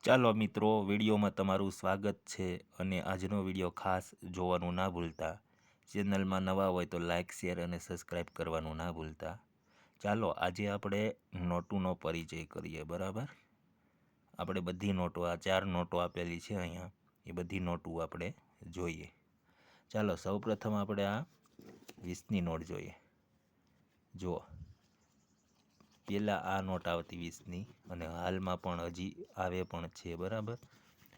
ચાલો મિત્રો, વિડીયોમાં તમારું સ્વાગત છે અને આજનો વિડીયો ખાસ જોવાનું ના ભૂલતા. ચેનલમાં નવા હોય તો લાઇક, શેર અને સબસ્ક્રાઈબ કરવાનું ના ભૂલતા. ચાલો આજે આપણે નોટોનો પરિચય કરીએ. બરાબર, આપણે બધી નોટો, આ 4 નોટો આપેલી છે અહીંયા, એ બધી નોટો આપણે જોઈએ. ચાલો સૌપ્રથમ આપણે આ 20ની નોટ જોઈએ. જુઓ, પહેલાં આ નોટ આવતી 20ની અને હાલમાં પણ હજી આવે પણ છે. બરાબર,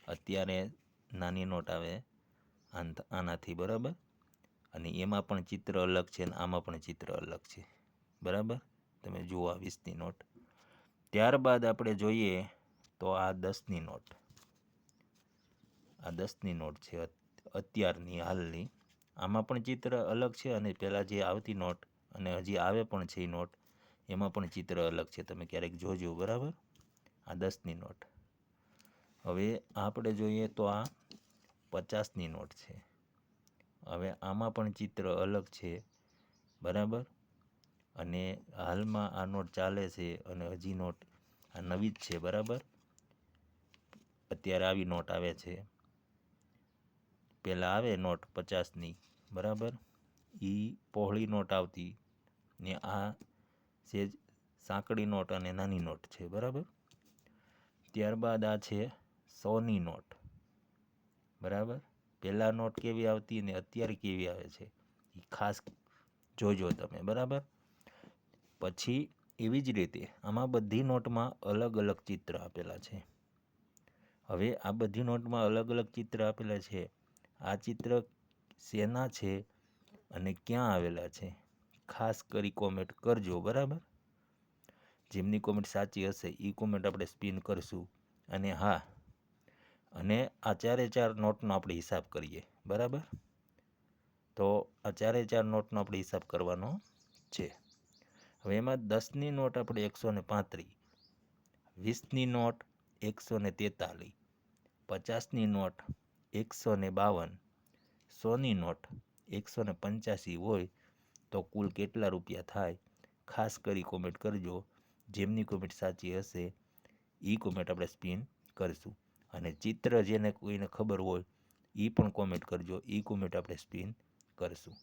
અત્યારે નાની નોટ આવે આનાથી. બરાબર, અને એમાં પણ ચિત્ર અલગ છે અને આમાં પણ ચિત્ર અલગ છે. બરાબર, તમે જુઓ આ 20ની નોટ. ત્યારબાદ આપણે જોઈએ તો આ 10ની નોટ. આ 10ની નોટ છે અત્યારની હાલની. આમાં પણ ચિત્ર અલગ છે અને પહેલાં જે આવતી નોટ અને હજી આવે પણ છે એ નોટ, એમાં પણ ચિત્ર અલગ છે. તમે ક્યારેક જોજો. બરાબર, આ 10ની નોટ. હવે આપણે જોઈએ તો આ 50ની નોટ છે. હવે આમાં પણ ચિત્ર અલગ છે. બરાબર, અને હાલમાં આ નોટ ચાલે છે અને હજી નોટ આ નવી જ છે. બરાબર, અત્યારે આવી નોટ આવે છે. પહેલાં આવે નોટ 50ની. બરાબર, એ પહોળી નોટ આવતી ને આ સેજ સાંકડી નોટ અને નાની નોટ છે. બરાબર, ત્યારબાદ આ છે 100ની નોટ. બરાબર, પહેલાં નોટ કેવી આવતી ને અત્યારે કેવી આવે છે એ ખાસ જોજો તમે. બરાબર, પછી એવી જ રીતે આમાં બધી નોટમાં અલગ અલગ ચિત્ર આપેલા છે. હવે આ બધી નોટમાં અલગ અલગ ચિત્ર આપેલા છે. આ ચિત્ર શેના છે અને ક્યાં આવેલા છે ખાસ કરી કોમેન્ટ કરજો. બરાબર, જેમની કોમેન્ટ સાચી હશે એ કોમેન્ટ આપણે સ્પિન કરશું. અને હા, અને આ 4 નોટનો આપણે હિસાબ કરીએ. બરાબર, તો આ 4 નોટનો આપણે હિસાબ કરવાનો છે. હવે એમાં 10ની નોટ આપણે 135, 20ની નોટ 143, 50ની નોટ 152, 100ની નોટ 185 હોય તો કુલ કેટલા રૂપિયા થાય ખાસ કરી કોમેન્ટ કરજો. જેમની કોમેન્ટ સાચી હશે એ કોમેન્ટ આપણે સ્પિન કરીશું. અને ચિત્ર જેને કોઈને ખબર હોય એ પણ કોમેન્ટ કરજો. એ કોમેન્ટ આપણે સ્પિન કરીશું.